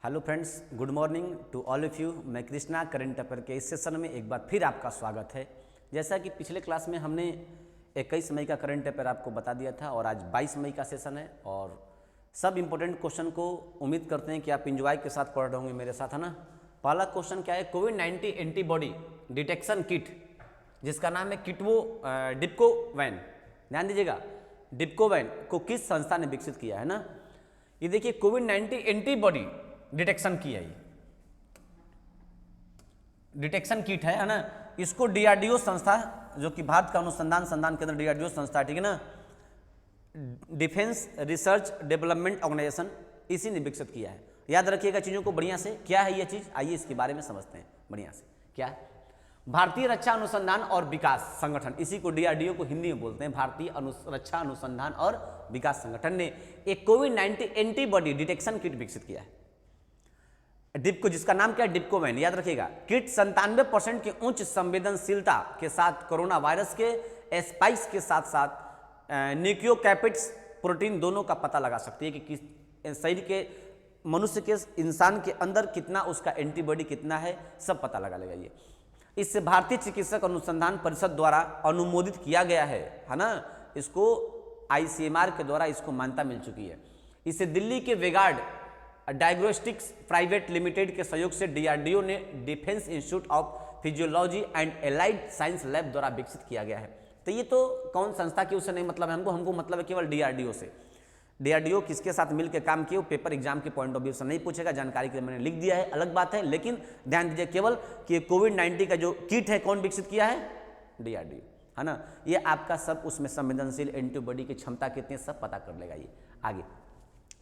Hello friends, good morning to all of you. मैं Krishna current affair के इस session में एक बार फिर आपका स्वागत है। जैसा कि पिछले क्लास में हमने 21 मई का करंट अफेयर आपको बता दिया था और आज 22 मई का सेशन है और सब इम्पोर्टेंट क्वेश्चन को उम्मीद करते हैं कि आप इंजॉय के साथ पढ़ रहे होंगे मेरे साथ, है ना। पहला क्वेश्चन क्या है, कोविड-19 एंटीबॉडी डिटेक्शन किट जिसका नाम है डिप्कोवैन, ध्यान दीजिएगा, डिप्कोवैन को किस संस्था ने विकसित किया है ना। ये देखिए कोविड-19 एंटीबॉडी डिटेक्शन की है, ये डिटेक्शन किट है ना। इसको डीआरडीओ संस्था, जो कि भारत का अनुसंधान केंद्र डीआरडीओ संस्था, ठीक है ना, डिफेंस रिसर्च डेवलपमेंट ऑर्गेनाइजेशन, इसी ने विकसित किया है। याद रखिएगा चीज़ों को बढ़िया से। क्या है ये चीज़, आइए इसके बारे में समझते हैं बढ़िया से। क्या है, भारतीय रक्षा अनुसंधान और विकास संगठन, इसी को डीआरडीओ को हिंदी में बोलते हैं, भारतीय रक्षा अनुसंधान और विकास संगठन ने एक कोविड-19 एंटीबॉडी डिटेक्शन किट विकसित किया है, डिप्को, जिसका नाम क्या है, डिप्कोवैन। याद रखिएगा, किट 97% की उच्च संवेदनशीलता के साथ कोरोना वायरस के स्पाइक्स के साथ साथ न्यूक्लियोकैपिड्स प्रोटीन दोनों का पता लगा सकती है कि किस शरीर के मनुष्य के इंसान के अंदर कितना उसका एंटीबॉडी कितना है, सब पता लगा लेगा ये। इससे भारतीय चिकित्सक अनुसंधान परिषद द्वारा अनुमोदित किया गया है ना। इसको आईसीएमआर के द्वारा इसको मान्यता मिल चुकी है। इसे दिल्ली के वेगार्ड डायग्नोस्टिक्स प्राइवेट लिमिटेड के सहयोग से डीआरडीओ ने defence institute of physiology and allied science lab द्वारा विकसित किया गया है। तो ये तो कौन संस्था की, उससे नहीं मतलब है हमको मतलब है केवल डीआरडीओ से। डीआरडीओ किसके साथ मिलकर काम किए, पेपर एग्जाम के पॉइंट ऑफ व्यू से नहीं पूछेगा, जानकारी के लिए मैंने लिख दिया है, अलग बात है। लेकिन ध्यान दीजिए केवल कि कोविड-19 का जो किट है कौन विकसित किया है, डीआरडीओ, है ना। ये आपका सब उसमें संवेदनशील एंटीबॉडी की क्षमता कितनी है सब पता कर लेगा ये। आगे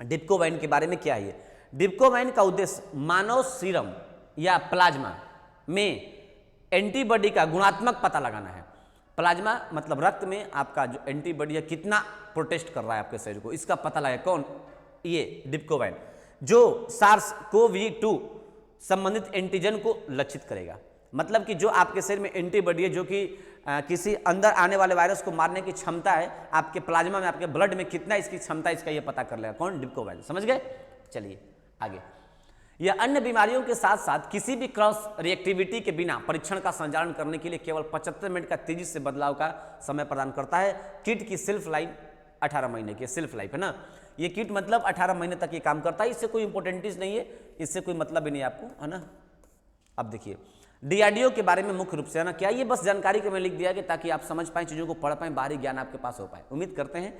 डिप्कोवैन के बारे में क्या है, डिप्कोवैन का उद्देश्य मानव सीरम या प्लाज्मा में एंटीबॉडी का गुणात्मक पता लगाना है। प्लाज्मा मतलब रक्त में आपका जो एंटीबॉडी है कितना प्रोटेस्ट कर रहा है आपके शरीर को, इसका पता लगे कौन, ये डिप्कोवैन, जो SARS-CoV-2 संबंधित एंटीजन को लक्षित करेगा। मतलब कि जो आपके शरीर में एंटीबॉडी है, जो कि किसी अंदर आने वाले वायरस को मारने की क्षमता है, आपके प्लाज्मा में, आपके ब्लड में कितना इसकी क्षमता, इसका ये पता कर लेगा कौन, डिप्कोवैन। समझ गए, चलिए आगे। यह अन्य बीमारियों के साथ साथ किसी भी क्रॉस रिएक्टिविटी के बिना परीक्षण का संचालन करने के लिए केवल 75 मिनट का तेजी से बदलाव का समय प्रदान करता है। किट की सेल्फ लाइफ 18 महीने की सेल्फ लाइफ है ना। ये किट मतलब 18 महीने तक ये काम करता है, इससे कोई इंपॉर्टेंटिस नहीं है, इससे कोई मतलब भी नहीं आपको, है ना। अब देखिए डीआरडीओ के बारे में मुख्य रूप से, है ना, क्या ये बस जानकारी को मैं लिख दिया कि ताकि आप समझ पाएं, चीज़ों को पढ़ पाएं, बाहरी ज्ञान आपके पास हो पाए, उम्मीद करते हैं।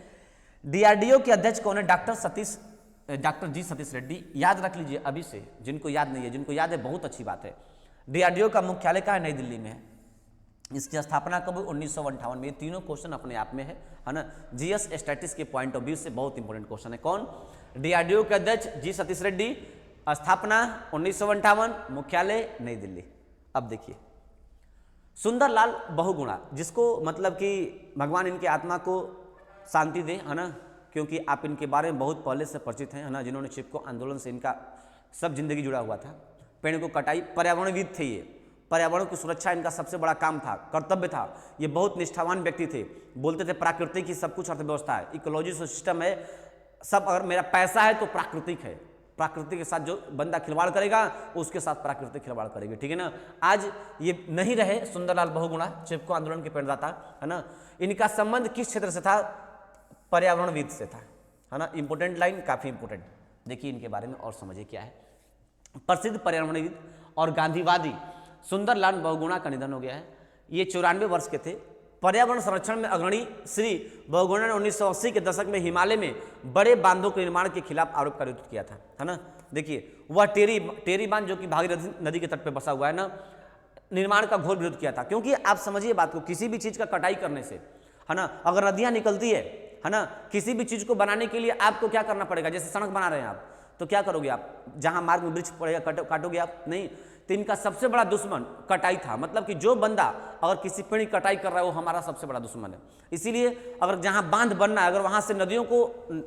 डीआरडीओ के अध्यक्ष कौन है, डॉक्टर जी सतीश रेड्डी। याद रख लीजिए अभी से, जिनको याद नहीं है, जिनको याद है बहुत अच्छी बात है। डीआरडीओ का मुख्यालय कहाँ है, नई दिल्ली में है। इसकी स्थापना कब, 1958 में। ये तीनों क्वेश्चन अपने आप में है ना। जीएस स्टैटिस्टिक्स के पॉइंट ऑफ व्यू से बहुत इंपॉर्टेंट क्वेश्चन है। कौन, डीआरडीओ के अध्यक्ष जी सतीश रेड्डी, स्थापना 1958, मुख्यालय नई दिल्ली। अब देखिए सुंदरलाल बहुगुणा, जिसको मतलब कि भगवान इनकी आत्मा को शांति दे, है ना, क्योंकि आप इनके बारे में बहुत पहले से परिचित हैं, है ना, जिन्होंने चिपको आंदोलन से इनका सब जिंदगी जुड़ा हुआ था। पेड़ को कटाई, पर्यावरणविद थे ये, पर्यावरण की सुरक्षा इनका सबसे बड़ा काम था, कर्तव्य था। ये बहुत निष्ठावान व्यक्ति थे, बोलते थे प्राकृतिक की सब कुछ अर्थव्यवस्था है, इकोलॉजी सिस्टम है सब, अगर मेरा पैसा है तो प्राकृतिक है, प्रकृति के साथ जो बंदा खिलवाड़ करेगा उसके साथ प्रकृति खिलवाड़ करेगी, ठीक है ना। आज ये नहीं रहे सुंदरलाल बहुगुणा, चिपको आंदोलन के प्रणेता, है ना। इनका संबंध किस क्षेत्र से था, पर्यावरणविद से था, है ना। इंपॉर्टेंट लाइन, काफी इंपॉर्टेंट, देखिए इनके बारे में और समझिए क्या है। प्रसिद्ध पर्यावरणविद और गांधीवादी सुंदरलाल बहुगुणा का निधन हो गया है। ये 94 वर्ष के थे। पर्यावरण संरक्षण में अग्रणी श्री बहुगुणा ने 1980 के दशक में हिमालय में बड़े बांधों के निर्माण के खिलाफ आरोप का किया था, है ना। देखिए वह टेरी बांध, जो कि भागीरथी नदी के तट पर बसा हुआ है ना, निर्माण का घोर विरोध किया था। क्योंकि आप समझिए बात को, किसी भी चीज का कटाई करने से, है ना, अगर नदियां निकलती है ना, किसी भी चीज को बनाने के लिए आपको क्या करना पड़ेगा, जैसे सड़क बना रहे हैं आप, तो क्या करोगे आप, जहां मार्ग में वृक्ष पड़ेगा काटोगे आप, नहीं। तो इनका सबसे बड़ा दुश्मन कटाई था। मतलब कि जो बंदा अगर किसी पेड़ की कटाई कर रहा है वो हमारा सबसे बड़ा दुश्मन है। इसीलिए अगर जहां बांध बनना है, अगर वहां से नदियों को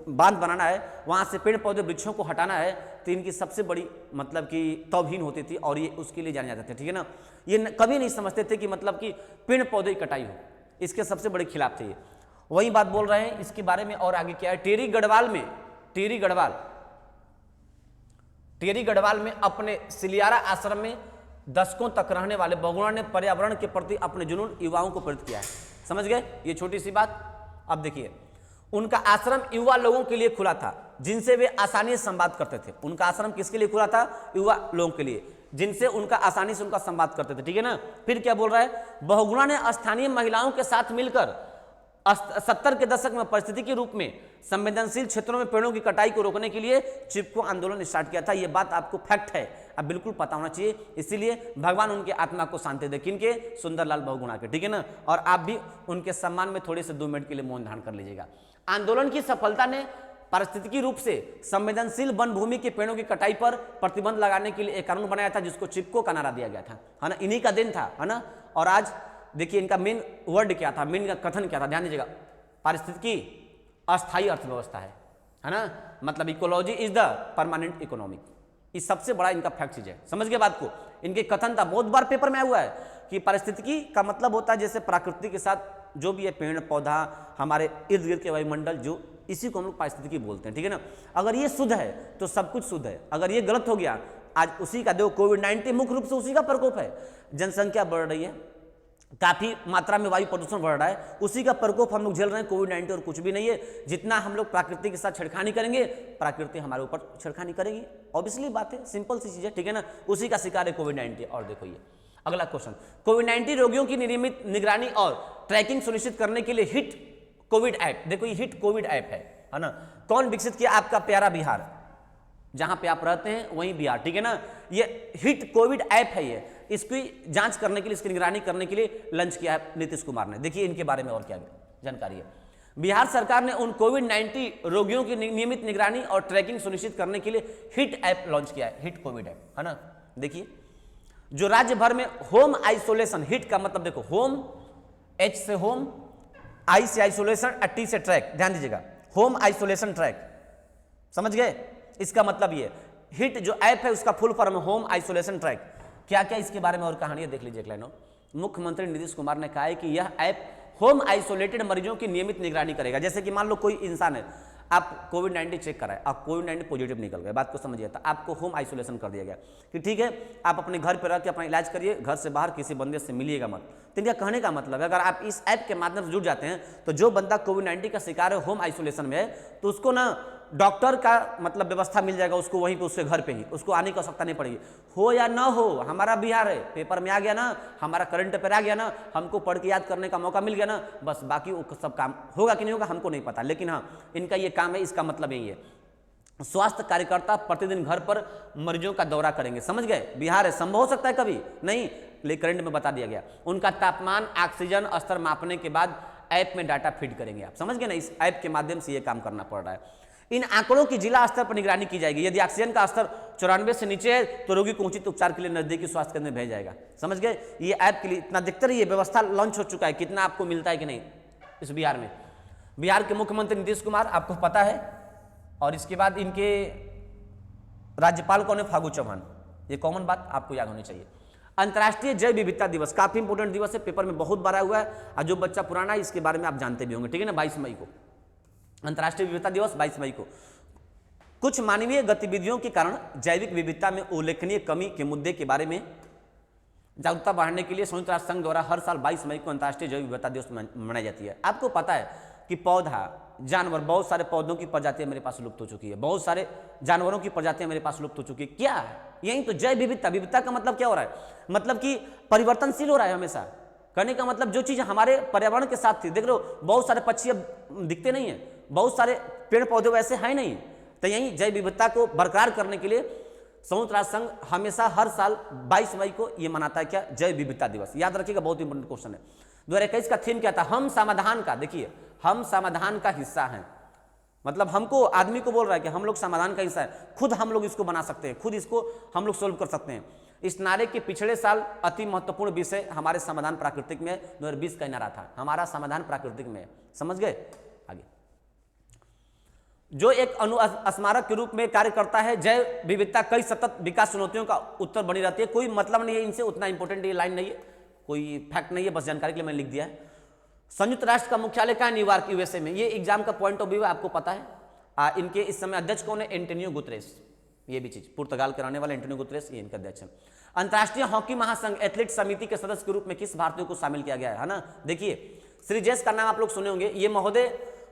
बांध बनाना है, वहां से पेड़ पौधे वृक्षों को हटाना है, तो इनकी सबसे बड़ी मतलब कि तौहीन होती थी और ये उसके लिए जाने जाते थे, ठीक है ना। ये कभी नहीं समझते थे कि मतलब कि पेड़ पौधे की कटाई हो, इसके सबसे बड़े खिलाफ थे ये। वही बात बोल रहे हैं इसके बारे में। और आगे क्या है, टेरी गढ़वाल टेरी गढ़वाल में अपने सिलियारा आश्रम में दशकों तक रहने वाले बहुगुणा ने पर्यावरण के प्रति अपने जुनून युवाओं को प्रेरित किया है। समझ गए, ये छोटी सी बात। अब देखिए, उनका आश्रम युवा लोगों के लिए खुला था जिनसे वे आसानी से संवाद करते थे। उनका आश्रम किसके लिए खुला था? युवा लोगों के लिए, जिनसे उनका आसानी से उनका संवाद करते थे। ठीक है ना। फिर क्या बोल रहा है? बहुगुणा ने स्थानीय महिलाओं के साथ मिलकर 70 के दशक में पारिस्थितिकी रूप में संवेदनशील क्षेत्रों में पेड़ों की कटाई को रोकने के लिए चिपको आंदोलन स्टार्ट किया था। यह बात आपको फैक्ट है, अब बिल्कुल पता होना चाहिए। इसीलिए भगवान उनके आत्मा को शांति दे। किनके? सुंदरलाल बहुगुणा के। ठीक है ना। और आप भी उनके सम्मान में थोड़े से 2 मिनट के लिए मौन धारण कर लीजिएगा। आंदोलन की सफलता ने पारिस्थितिकी रूप से संवेदनशील वन भूमि के पेड़ों की कटाई पर प्रतिबंध लगाने के लिए एक कानून बनाया था जिसको चिपको का नारा दिया गया था, है ना। इन्हीं का दिन था, है ना। और आज देखिए इनका मेन वर्ड क्या था, मेन का कथन क्या था, ध्यान दीजिएगा। पारिस्थितिकी अस्थायी अर्थव्यवस्था है ना। मतलब ecology is the permanent economic. ये सबसे बड़ा इनका फैक्ट चीज है। समझ गए बात को। इनके कथन था, बहुत बार पेपर में आया हुआ है कि पारिस्थितिकी का मतलब होता है जैसे प्रकृति के साथ जो भी है, पेड़ पौधा, हमारे इर्द गिर्द के वायुमंडल, जो इसी को हम लोग पारिस्थितिकी बोलते हैं। ठीक है ना। अगर ये शुद्ध है तो सब कुछ शुद्ध है, अगर ये गलत हो गया, आज उसी का देखो कोविड-19 मुख्य रूप से उसी का प्रकोप है। जनसंख्या बढ़ रही है, काफी मात्रा में वायु प्रदूषण बढ़ रहा है, उसी का प्रकोप हम लोग झेल रहे हैं। कोविड-19 और कुछ भी नहीं है। जितना हम लोग प्रकृति के साथ छेड़खानी करेंगे, प्रकृति हमारे ऊपर छेड़खानी करेगी। ऑब्वियसली बात है, सिंपल सी चीज है। ठीक है ना। उसी का शिकार है कोविड-19। और देखो ये अगला क्वेश्चन, कोविड-19 रोगियों की नियमित निगरानी और ट्रैकिंग सुनिश्चित करने के लिए हिट कोविड ऐप, देखो ये हिट कोविड ऐप है ना। कौन विकसित किया? आपका प्यारा बिहार, जहां पे आप रहते हैं वहीं बिहार। ठीक है ना। ये हिट कोविड ऐप है, ये इसकी जांच करने के लिए, इसकी निगरानी करने के लिए लॉन्च किया है नीतीश कुमार ने। देखिए इनके बारे में और क्या जानकारी है। बिहार सरकार ने उन कोविड-19 रोगियों की नियमित निगरानी और ट्रैकिंग सुनिश्चित करने के लिए हिट ऐप लॉन्च किया है, हिट कोविड ऐप, है ना। देखिए जो राज्य भर में होम आइसोलेशन, हिट का मतलब देखो होम, एच से होम, आई से आइसोलेशन, टी से ट्रैक, ध्यान दीजिएगा, होम आइसोलेशन ट्रैक। समझ गए? इसका मतलब ये हिट जो ऐप है उसका फुल फॉर्म है होम आइसोलेशन ट्रैक। क्या क्या इसके बारे में और कहानी है देख लीजिए एक लाइनों। मुख्यमंत्री नीतीश कुमार ने कहा है कि यह ऐप होम आइसोलेटेड मरीजों की नियमित निगरानी करेगा। जैसे कि मान लो कोई इंसान है, आप कोविड-19 चेक कराए, आप कोविड-19 पॉजिटिव निकल गए, बात को समझिए, तो आपको होम आइसोलेशन कर दिया गया कि ठीक है आप अपने घर पर रह के अपना इलाज करिए, घर से बाहर किसी बंदे से मिलिएगा मत। तो इनका कहने का मतलब है अगर आप इस ऐप के माध्यम से जुड़ जाते हैं तो जो बंदा कोविड-19 का शिकार है, होम आइसोलेशन में है, तो उसको ना डॉक्टर का मतलब व्यवस्था मिल जाएगा उसको वहीं पे, उसके घर पे ही, उसको आने की आवश्यकता नहीं पड़ेगी। हो या ना हो, हमारा बिहार है, पेपर में आ गया ना, हमारा करंट अफेयर आ गया ना, हमको पढ़ के याद करने का मौका मिल गया ना, बस बाकी वो सब काम होगा कि नहीं होगा हमको नहीं पता, लेकिन हाँ इनका ये काम है। इसका मतलब यही है स्वास्थ्य कार्यकर्ता प्रतिदिन घर पर मरीजों का दौरा करेंगे। समझ गए? बिहार है, संभव हो सकता है कभी नहीं, लेकिन करंट में बता दिया गया। उनका तापमान, ऑक्सीजन स्तर मापने के बाद ऐप में डाटा फीड करेंगे। आप समझ गए ना, इस ऐप के माध्यम से ये काम करना पड़ रहा है। इन आंकड़ों की जिला स्तर पर निगरानी की जाएगी। यदि ऑक्सीजन का स्तर 94 से नीचे है तो रोगी को उचित उपचार के लिए नजदीकी स्वास्थ्य केंद्र में भेजा जाएगा। समझ गए? ये ऐप के लिए इतना देखते रहिए, व्यवस्था लॉन्च हो चुका है, कितना आपको मिलता है कि नहीं इस बिहार में। बिहार के मुख्यमंत्री नीतीश कुमार, आपको पता है, और इसके बाद इनके राज्यपाल कौन है? फागू चौहान। ये कॉमन बात आपको याद होनी चाहिए। अंतर्राष्ट्रीय जैव विविधता दिवस काफी इंपोर्टेंट दिवस है, पेपर में बहुत बार आया हुआ है, और जो बच्चा पुराना है इसके बारे में आप जानते भी होंगे। ठीक है ना। 22 मई को अंतर्राष्ट्रीय विविधता दिवस, 22 मई को। कुछ मानवीय गतिविधियों के कारण जैविक विविधता में उल्लेखनीय कमी के मुद्दे के बारे में जागरूकता बढ़ाने के लिए संयुक्त राष्ट्र संघ द्वारा हर साल 22 मई को अंतर्राष्ट्रीय जैव विविधता दिवस मनाई जाती है। आपको पता है कि पौधा, जानवर, बहुत सारे पौधों की प्रजातियां मेरे पास लुप्त हो चुकी है, बहुत सारे जानवरों की प्रजातियां मेरे पास लुप्त हो चुकी है। क्या है? यही तो जैव विविधता। विविधता का मतलब क्या हो रहा है? मतलब कि परिवर्तनशील हो रहा है हमेशा। कहने का मतलब जो चीज हमारे पर्यावरण के साथ थी, देख लो बहुत सारे पक्षी अब दिखते नहीं है, बहुत सारे पेड़ पौधे वैसे हैं नहीं, तो यही जैव विविधता को बरकरार करने के लिए संयुक्त राष्ट्र संघ हमेशा हर साल 22 मई को ये मनाता है। क्या? जैव विविधता दिवस। याद रखिएगा, बहुत इंपोर्टेंट क्वेश्चन है। 2021 का थीम क्या था? हम समाधान का। देखिए हम समाधान का हिस्सा हैं, मतलब हमको, आदमी को बोल रहा है कि हम लोग समाधान का हिस्सा है, खुद हम लोग इसको बना सकते हैं, खुद इसको हम लोग सोल्व कर सकते हैं। इस नारे के पिछले साल अति महत्वपूर्ण विषय हमारे समाधान प्राकृतिक में 2020 का नारा था, हमारा समाधान प्राकृतिक में। समझ गए? आगे जो एक स्मारक के रूप में कार्य करता है, जैव विविधता कई सतत विकास चुनौतियों का उत्तर बनी रहती है। कोई मतलब नहीं है इनसे, उतना इंपॉर्टेंट ये लाइन नहीं है, कोई फैक्ट नहीं है, बस जानकारी के लिए मैंने लिख दिया है। संयुक्त राष्ट्र का मुख्यालय कहाँ है? न्यूयॉर्क, यूएसए में। ये एग्जाम का पॉइंट ऑफ व्यू है, आपको पता है। इनके इस समय अध्यक्ष कौन है? Antonio Guterres. ये भी चीज, पुर्तगाल के रहने वाले एंटोनियो गुतरेस, ये इनका अध्यक्ष है। अंतर्राष्ट्रीय हॉकी महासंघ एथलीट समिति के सदस्य के रूप में किस भारतीय को शामिल किया गया है ना? देखिए श्री जैस का नाम आप लोग सुने होंगे, ये महोदय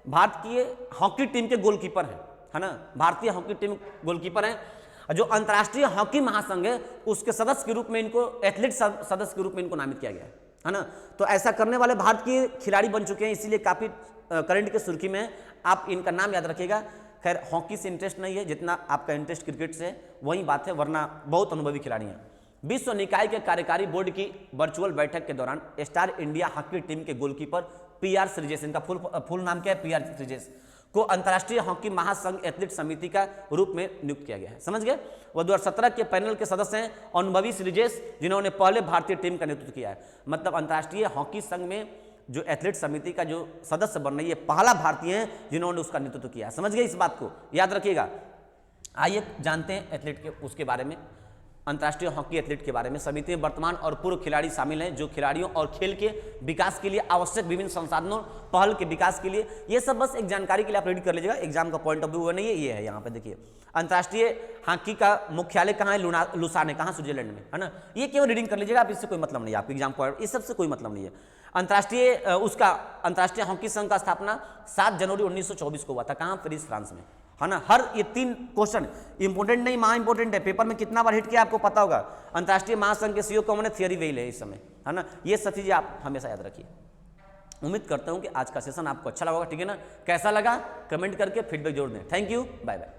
भारतीय हॉकी टीम के गोलकीपर है ना, भारतीय हॉकी टीम गोलकीपर हैं। जो अंतर्राष्ट्रीय हॉकी महासंघ है उसके सदस्य के रूप में इनको, एथलीट सदस्य के रूप में इनको नामित किया गया है ना। तो ऐसा करने वाले भारत के खिलाड़ी बन चुके हैं, इसीलिए काफी करंट की सुर्खी में, आप इनका नाम याद रखिएगा। खैर हॉकी से इंटरेस्ट नहीं है, जितना आपका इंटरेस्ट क्रिकेट से वही बात है, वरना बहुत अनुभवी खिलाड़ी हैं। विश्व निकाय के कार्यकारी बोर्ड की वर्चुअल बैठक के दौरान स्टार इंडिया हॉकी टीम के गोलकीपर पीआर श्रीजेश, इनका फुल नाम क्या है, पीआर श्रीजेश, को अंतर्राष्ट्रीय हॉकी महासंघ एथलीट समिति का रूप में नियुक्त किया गया है। समझ गए? वह 2017 के पैनल के सदस्य हैं अनुभवी श्रीजेश, जिन्होंने पहले भारतीय टीम का नेतृत्व किया है। मतलब अंतर्राष्ट्रीय हॉकी संघ में जो एथलीट समिति का जो सदस्य बन रही है, पहला भारतीय है जिन्होंने उसका नेतृत्व किया है। समझ गए? इस बात को याद रखिएगा। आइए जानते हैं एथलीट के उसके बारे में, अंतर्राष्ट्रीय हॉकी एथलीट के बारे में। समिति में वर्तमान और पूर्व खिलाड़ी शामिल हैं जो खिलाड़ियों और खेल के विकास के लिए आवश्यक विभिन्न संसाधनों पहल के विकास के लिए, ये सब बस एक जानकारी के लिए आप रेडी कर लीजिएगा, एग्जाम का पॉइंट ऑफ व्यू नहीं है, ये है यहाँ पे देखिए। अंतर्राष्ट्रीय हॉकी का मुख्यालय कहाँ है? लुसान है, कहाँ? स्विट्जरलैंड में, है ना। ये केवल रीडिंग कर लीजिएगा आप, इससे कोई मतलब नहीं है आपके एग्जाम पॉइंट, इस सबसे कोई मतलब नहीं है। अंतर्राष्ट्रीय हॉकी संघ का स्थापना 7 जनवरी 1924 को हुआ था। कहाँ? पेरिस, फ्रांस में, है ना। हर ये 3 क्वेश्चन इंपोर्टेंट नहीं, महा इंपोर्टेंट है, पेपर में कितना बार हिट किया आपको पता होगा। अंतर्राष्ट्रीय महासंघ के सीईओ कौन है? थियरी वेल है इस समय, है ना। ये सब चीजें आप हमेशा याद रखिए। उम्मीद करता हूं कि आज का सेशन आपको अच्छा लगा होगा, ठीक है ना। कैसा लगा कमेंट करके फीडबैक जरूर दें। Thank you, bye bye.